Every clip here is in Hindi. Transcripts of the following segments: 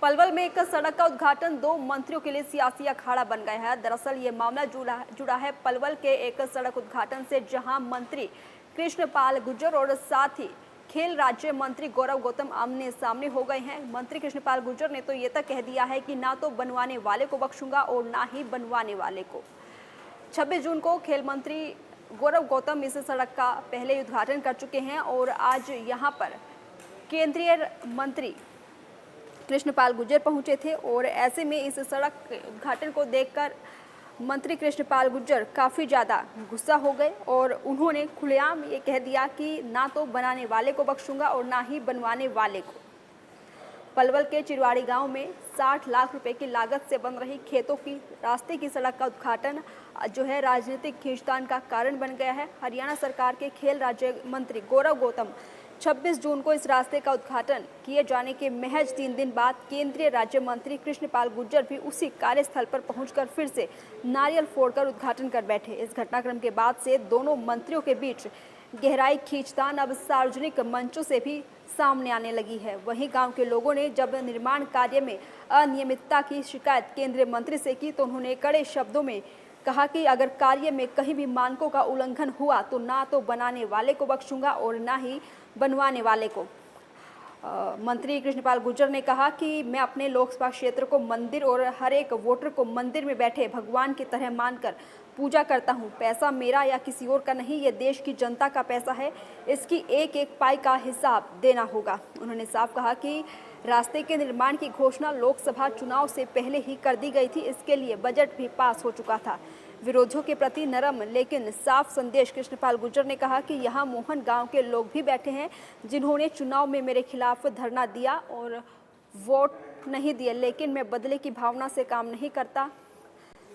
पलवल में एक सड़क का उद्घाटन दो मंत्रियों के लिए सियासी अखाड़ा बन गया है। दरअसल ये मामला जुड़ा है पलवल के एक सड़क उद्घाटन से, जहां मंत्री कृष्णपाल गुर्जर और साथ ही खेल राज्य मंत्री गौरव गौतम आमने सामने हो गए हैं। मंत्री कृष्णपाल गुर्जर ने तो ये तक कह दिया है कि ना तो बनवाने वाले को बख्शूंगा और ना ही बनवाने वाले को। 26 जून को खेल मंत्री गौरव गौतम इस सड़क का पहले उद्घाटन कर चुके हैं और आज यहाँ पर केंद्रीय मंत्री कृष्णपाल गुर्जर पहुंचे थे और ऐसे में इस सड़क उद्घाटन को देखकर मंत्री कृष्णपाल गुर्जर काफ़ी ज़्यादा गुस्सा हो गए और उन्होंने खुलेआम ये कह दिया कि ना तो बनाने वाले को बख्शूंगा और ना ही बनवाने वाले को। पलवल के चिरवाड़ी गांव में 60 लाख रुपए की लागत से बन रही खेतों की रास्ते की सड़क का उद्घाटन जो है राजनीतिक खींचतान का कारण बन गया है। हरियाणा सरकार के खेल राज्य मंत्री गौरव गौतम 26 जून को इस रास्ते का उद्घाटन किए जाने के महज 3 दिन बाद केंद्रीय राज्य मंत्री कृष्णपाल गुर्जर भी उसी कार्यस्थल पर पहुंचकर फिर से नारियल फोड़कर उद्घाटन कर बैठे। इस घटनाक्रम के बाद से दोनों मंत्रियों के बीच गहराई खींचतान अब सार्वजनिक मंचों से भी सामने आने लगी है। वहीं गांव के लोगों ने जब निर्माण कार्य में अनियमितता की शिकायत केंद्रीय मंत्री से की तो उन्होंने कड़े शब्दों में कहा कि अगर कार्य में कहीं भी मानकों का उल्लंघन हुआ तो ना तो बनाने वाले को बख्शूंगा और ना ही बनवाने वाले को। मंत्री कृष्णपाल गुर्जर ने कहा कि मैं अपने लोकसभा क्षेत्र को मंदिर और हर एक वोटर को मंदिर में बैठे भगवान की तरह मानकर पूजा करता हूं। पैसा मेरा या किसी और का नहीं, ये देश की जनता का पैसा है, इसकी एक एक पाई का हिसाब देना होगा। उन्होंने साफ कहा कि रास्ते के निर्माण की घोषणा लोकसभा चुनाव से पहले ही कर दी गई थी, इसके लिए बजट भी पास हो चुका था। विरोधियों के प्रति नरम लेकिन साफ संदेश कृष्णपाल गुर्जर ने कहा कि यहाँ मोहन गांव के लोग भी बैठे हैं जिन्होंने चुनाव में मेरे खिलाफ धरना दिया और वोट नहीं दिए, लेकिन मैं बदले की भावना से काम नहीं करता।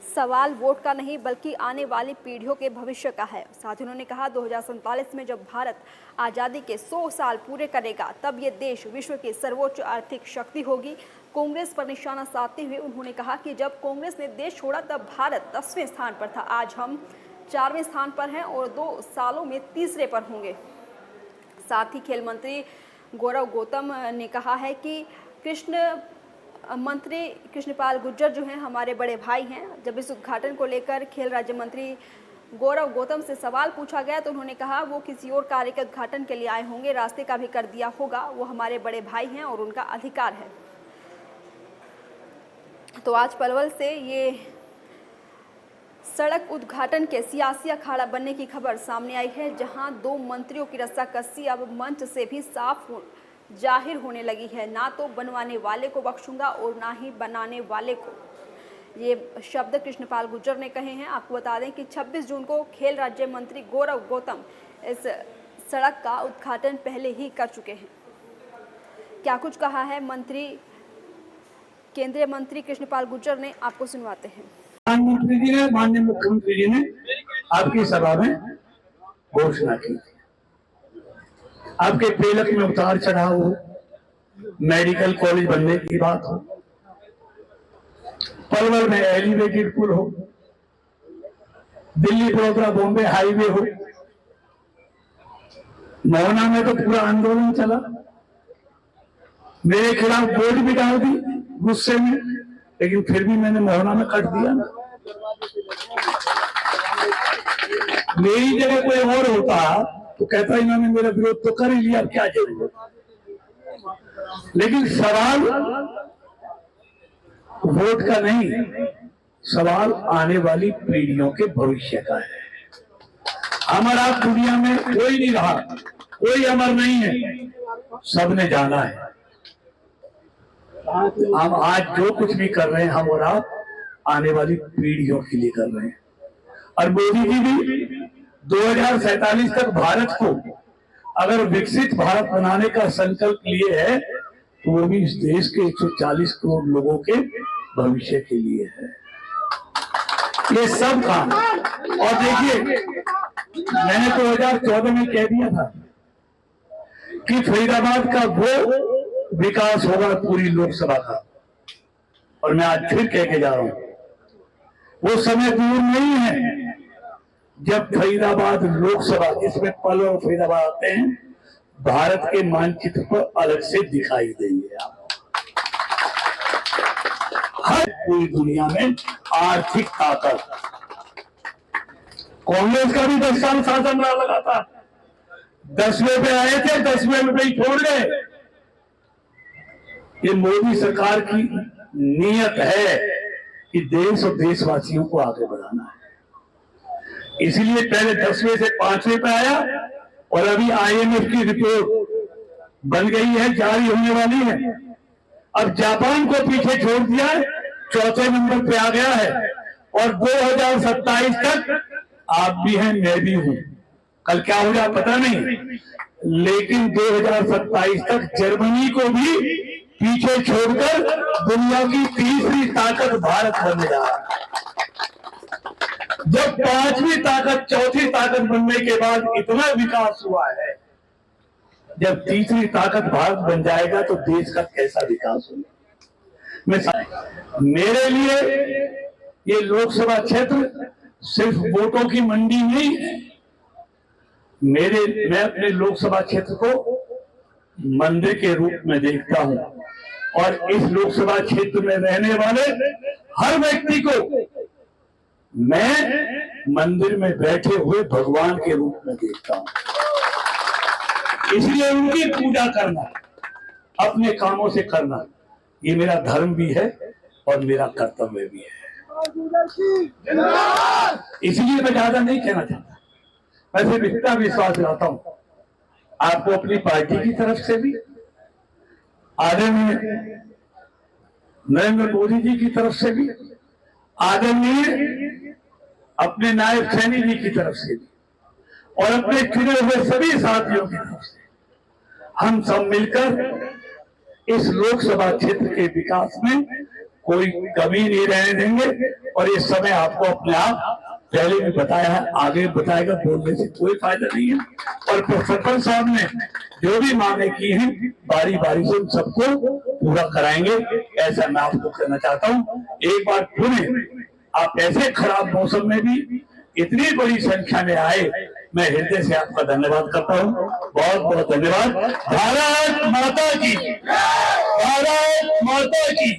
सवाल वोट का नहीं बल्कि आने वाली पीढ़ियों के भविष्य का है। साथ ही उन्होंने कहा 2047 में जब भारत आज़ादी के 100 साल पूरे करेगा तब ये देश विश्व की सर्वोच्च आर्थिक शक्ति होगी। कांग्रेस पर निशाना साधते हुए उन्होंने कहा कि जब कांग्रेस ने देश छोड़ा तब भारत 10वें स्थान पर था, आज हम 4वें स्थान पर हैं और 2 सालों में तीसरे पर होंगे। साथ ही खेल मंत्री गौरव गौतम ने कहा है कि मंत्री कृष्णपाल गुर्जर जो हैं हमारे बड़े भाई हैं। जब इस उद्घाटन को लेकर खेल राज्य मंत्री गौरव गौतम से सवाल पूछा गया तो उन्होंने कहा वो किसी और कार्य के उद्घाटन के लिए आए होंगे, रास्ते का भी कर दिया होगा, वो हमारे बड़े भाई हैं और उनका अधिकार है। तो आज पलवल से ये सड़क उद्घाटन के सियासी अखाड़ा बनने की खबर सामने आई है, जहां 2 मंत्रियों की रस्साकसी अब मंच से भी साफ जाहिर होने लगी है। ना तो बनवाने वाले को बख्शूंगा और ना ही बनाने वाले को, ये शब्द कृष्णपाल गुर्जर ने कहे हैं। आपको बता दें कि 26 जून को खेल राज्य मंत्री गौरव गौतम इस सड़क का उद्घाटन पहले ही कर चुके हैं। क्या कुछ कहा है केंद्रीय मंत्री कृष्णपाल गुर्जर ने, आपको सुनवाते हैं। प्रधानमंत्री जी ने, माननीय मुख्यमंत्री जी ने आपकी सभा में घोषणा की, आपके पेलक में उतार चढ़ाव हो, मेडिकल कॉलेज बनने की बात हो, पलवल में एलिवेटेड पुल हो, दिल्ली बड़ौदा बॉम्बे हाईवे हो, मोहना में तो पूरा आंदोलन चला, मेरे खिलाफ वोट भी डाल दी गुस्से में, लेकिन फिर भी मैंने मोहना में कट दिया ना। मेरी जगह कोई और होता तो कहता इन्होंने मेरा विरोध तो कर ही लिया, क्या जरूरत। लेकिन सवाल वोट का नहीं, सवाल आने वाली पीढ़ियों के भविष्य का है। हमारा दुनिया में कोई नहीं रहा, कोई अमर नहीं है, सबने जाना है। हम आज जो कुछ भी कर रहे हैं हम और आप आने वाली पीढ़ियों के लिए कर रहे हैं। और मोदी जी भी 2047 तक भारत को अगर विकसित भारत बनाने का संकल्प लिए है तो वो भी इस देश के 140 करोड़ लोगों के भविष्य के लिए है। ये सब काम, और देखिए मैंने 2014 में कह दिया था कि फरीदाबाद का वो विकास होगा पूरी लोकसभा का, और मैं आज फिर कह के जा रहा हूं वो समय दूर नहीं है जब फरीदाबाद लोकसभा, जिसमें पलवल और फरीदाबाद आते हैं, भारत के मानचित्र पर अलग से दिखाई देंगे। आप पूरी दुनिया में आर्थिक ताकत। कांग्रेस का भी 10 साल शासन रहा लगातार, 10वें पे आए थे, 10वें रुपए ही छोड़ गए। ये मोदी सरकार की नीयत है कि देश और देशवासियों को आगे बढ़ाना है। इसलिए पहले 10वें से 5वें पे आया और अभी IMF की रिपोर्ट बन गई है, जारी होने वाली है। अब जापान को पीछे छोड़ दिया है, 4थे नंबर पे आ गया है और 2027 तक आप भी हैं, मैं भी हूं। कल क्या हो जाए पता नहीं, लेकिन 2027 तक जर्मनी को भी पीछे छोड़कर दुनिया की तीसरी ताकत भारत बनने जा रहा है। जब 5वीं ताकत 4थी ताकत बनने के बाद इतना विकास हुआ है, जब तीसरी ताकत भारत बन जाएगा तो देश का कैसा विकास होगा। मेरे लिए ये लोकसभा क्षेत्र सिर्फ वोटों की मंडी नहीं है। मैं अपने लोकसभा क्षेत्र को मंदिर के रूप में देखता हूं और इस लोकसभा क्षेत्र में रहने वाले हर व्यक्ति को मैं मंदिर में बैठे हुए भगवान के रूप में देखता हूं। इसलिए उनकी पूजा करना, अपने कामों से करना, ये मेरा धर्म भी है और मेरा कर्तव्य भी है। इसलिए मैं ज्यादा नहीं कहना चाहता, मैं सिर्फ इतना विश्वास दिलाता हूं आपको अपनी पार्टी की तरफ से भी, आदरणीय नरेंद्र मोदी जी की तरफ से भी, आदरणीय अपने नायब सैनी जी की तरफ से भी और अपने चुने हुए सभी साथियों की तरफ से हम सब मिलकर इस लोकसभा क्षेत्र के विकास में कोई कमी नहीं रहने देंगे। और ये समय आपको अपने आप पहले भी बताया है, आगे बताएगा, बोलने से कोई फायदा नहीं है। और सरपंच साहब ने जो भी मांगे की हैं बारी बारी से उन सबको पूरा कराएंगे, ऐसा मैं आपको कहना चाहता हूँ। एक बार पुनः आप ऐसे खराब मौसम में भी इतनी बड़ी संख्या में आए, मैं हृदय से आपका धन्यवाद करता हूँ। बहुत बहुत धन्यवाद। भारत माता की, भारत माता की।